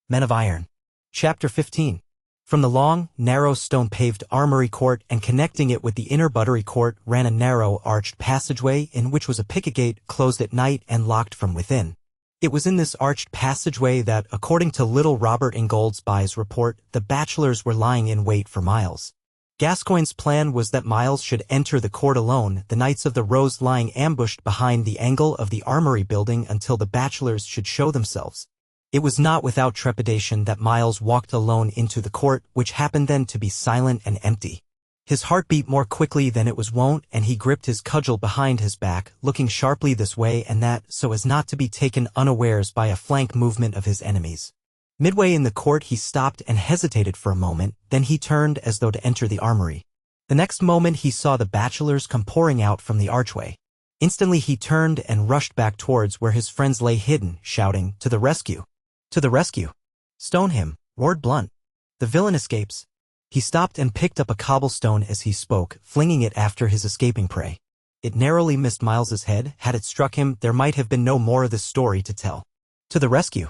Men of Iron. Chapter 15. From the long, narrow stone-paved armory court and connecting it with the inner buttery court ran a narrow, arched passageway in which was a picket gate closed at night and locked from within. It was in this arched passageway that, according to little Robert Ingoldesby's report, the bachelors were lying in wait for Miles. Gascoigne's plan was that Miles should enter the court alone, the Knights of the Rose lying ambushed behind the angle of the armory building until the bachelors should show themselves. It was not without trepidation that Miles walked alone into the court, which happened then to be silent and empty. His heart beat more quickly than it was wont, and he gripped his cudgel behind his back, looking sharply this way and that so as not to be taken unawares by a flank movement of his enemies. Midway in the court he stopped and hesitated for a moment, then he turned as though to enter the armory. The next moment he saw the bachelors come pouring out from the archway. Instantly he turned and rushed back towards where his friends lay hidden, shouting, "To the rescue! To the rescue! Stone him!" roared Blunt. "The villain escapes!" He stopped and picked up a cobblestone as he spoke, flinging it after his escaping prey. It narrowly missed Miles's head. Had it struck him, there might have been no more of this story to tell. "To the rescue!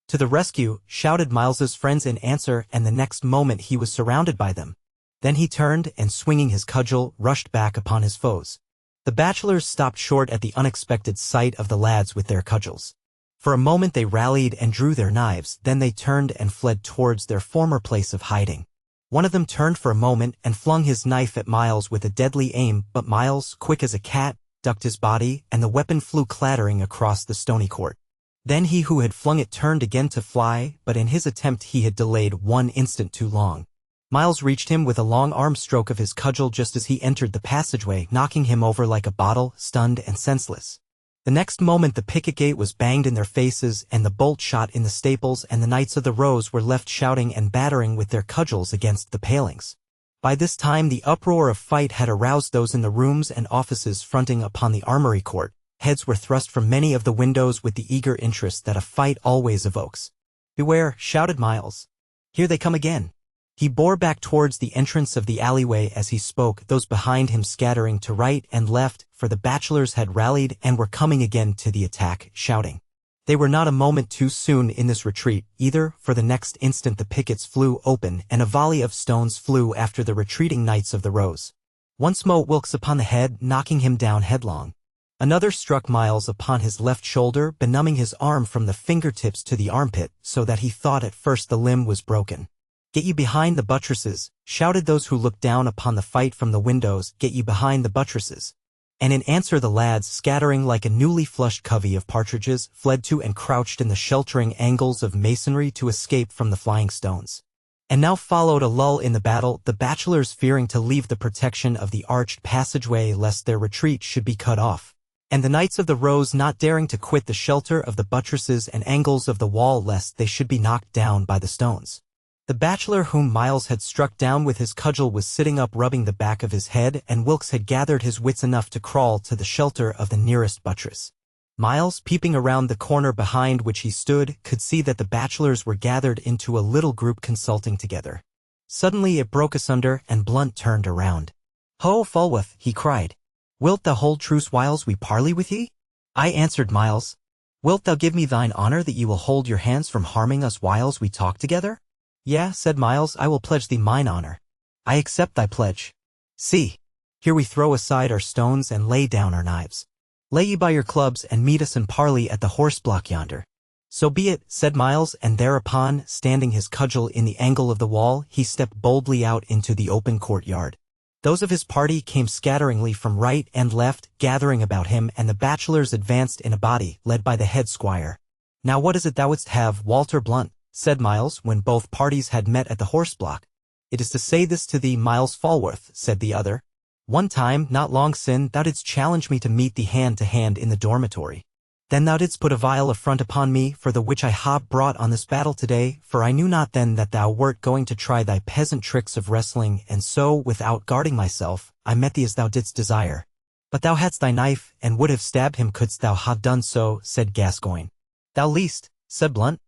To the rescue!" shouted Miles's friends in answer, and the next moment he was surrounded by them. Then he turned and, swinging his cudgel, rushed back upon his foes. The bachelors stopped short at the unexpected sight of the lads with their cudgels. For a moment they rallied and drew their knives, then they turned and fled towards their former place of hiding. One of them turned for a moment and flung his knife at Miles with a deadly aim, but Miles, quick as a cat, ducked his body, and the weapon flew clattering across the stony court. Then he who had flung it turned again to fly, but in his attempt he had delayed 1 instant too long. Miles reached him with a long arm stroke of his cudgel just as he entered the passageway, knocking him over like a bottle, stunned and senseless. The next moment the picket gate was banged in their faces and the bolt shot in the staples, and the Knights of the Rose were left shouting and battering with their cudgels against the palings. By this time the uproar of fight had aroused those in the rooms and offices fronting upon the armory court. Heads were thrust from many of the windows with the eager interest that a fight always evokes. "Beware!" shouted Miles. "Here they come again!" He bore back towards the entrance of the alleyway as he spoke, those behind him scattering to right and left, for the bachelors had rallied and were coming again to the attack, shouting. They were not a moment too soon in this retreat, either, for the next instant the pickets flew open and a volley of stones flew after the retreating Knights of the Rose. One smote Wilkes upon the head, knocking him down headlong. Another struck Miles upon his left shoulder, benumbing his arm from the fingertips to the armpit, so that he thought at first the limb was broken. "Get you behind the buttresses," shouted those who looked down upon the fight from the windows, "get you behind the buttresses." And in answer the lads, scattering like a newly flushed covey of partridges, fled to and crouched in the sheltering angles of masonry to escape from the flying stones. And now followed a lull in the battle, the bachelors fearing to leave the protection of the arched passageway lest their retreat should be cut off, and the Knights of the Rose not daring to quit the shelter of the buttresses and angles of the wall lest they should be knocked down by the stones. The bachelor whom Miles had struck down with his cudgel was sitting up rubbing the back of his head, and Wilkes had gathered his wits enough to crawl to the shelter of the nearest buttress. Miles, peeping around the corner behind which he stood, could see that the bachelors were gathered into a little group consulting together. Suddenly it broke asunder, and Blunt turned around. "Ho, Falworth," he cried. "Wilt thou hold truce whiles we parley with ye?" "Aye," answered Miles. "Wilt thou give me thine honor that ye will hold your hands from harming us whiles we talk together?" "Yea," said Miles, "I will pledge thee mine honor." "I accept thy pledge. See, here we throw aside our stones and lay down our knives. Lay ye by your clubs and meet us in parley at the horse block yonder." "So be it," said Miles, and thereupon, standing his cudgel in the angle of the wall, he stepped boldly out into the open courtyard. Those of his party came scatteringly from right and left, gathering about him, and the bachelors advanced in a body, led by the head squire. "Now what is it thou wouldst have, Walter Blunt?" said Miles, when both parties had met at the horse block. "It is to say this to thee, Miles Falworth," said the other. "One time, not long sin, thou didst challenge me to meet thee hand to hand in the dormitory. Then thou didst put a vile affront upon me, for the which I ha brought on this battle today, for I knew not then that thou wert going to try thy peasant tricks of wrestling, and so, without guarding myself, I met thee as thou didst desire. But thou hadst thy knife, and would have stabbed him couldst thou ha done so," said Gascoigne. "Thou least," said Blunt.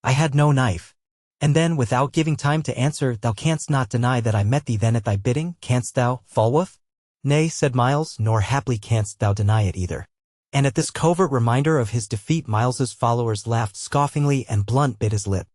"I had no knife." "And then, without giving time to answer, thou canst not deny that I met thee then at thy bidding, canst thou, Falworth?" "Nay," said Miles, "nor haply canst thou deny it either." And at this covert reminder of his defeat Miles's followers laughed scoffingly, and Blunt bit his lip.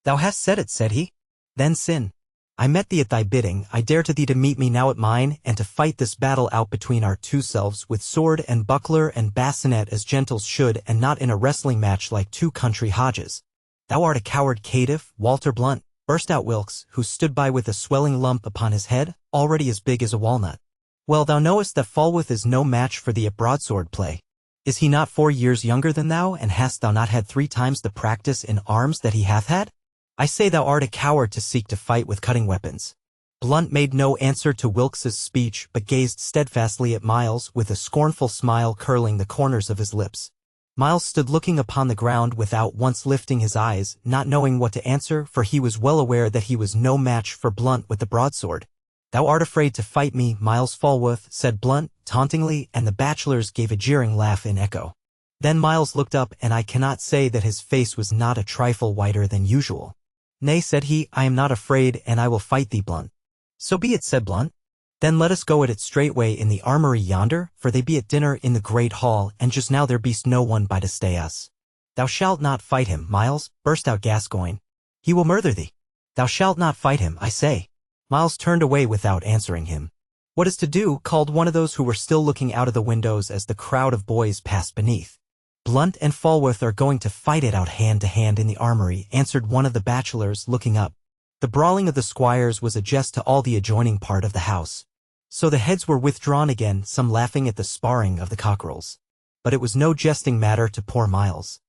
Thou hast said it, said he. Then sin. I met thee at thy bidding, I dare to thee to meet me now at mine, and to fight this battle out between our two selves with sword and buckler and bassinet as gentles should, and not in a wrestling match like two country hodges. Thou art a coward caitiff, Walter Blunt, burst out Wilkes, who stood by with a swelling lump upon his head, already as big as a walnut. Well, thou knowest that Falworth is no match for thee at broadsword play. Is he not 4 years younger than thou, and hast thou not had 3 times the practice in arms that he hath had? I say thou art a coward to seek to fight with cutting weapons. Blunt made no answer to Wilkes's speech, but gazed steadfastly at Miles with a scornful smile curling the corners of his lips. Miles stood looking upon the ground without once lifting his eyes, not knowing what to answer, for he was well aware that he was no match for Blunt with the broadsword. Thou art afraid to fight me, Miles Falworth, said Blunt, tauntingly, and the bachelors gave a jeering laugh in echo. Then Miles looked up, and I cannot say that his face was not a trifle whiter than usual. Nay, said he, I am not afraid, and I will fight thee, Blunt. So be it, said Blunt. Then let us go at it straightway in the armory yonder, for they be at dinner in the great hall, and just now there be'st no one by to stay us. Thou shalt not fight him, Miles, burst out Gascoigne. He will murder thee. Thou shalt not fight him, I say. Miles turned away without answering him. What is to do? Called one of those who were still looking out of the windows as the crowd of boys passed beneath. Blunt and Falworth are going to fight it out hand to hand in the armory, answered one of the bachelors, looking up. The brawling of the squires was a jest to all the adjoining part of the house. So the heads were withdrawn again, some laughing at the sparring of the cockerels. But it was no jesting matter to poor Miles.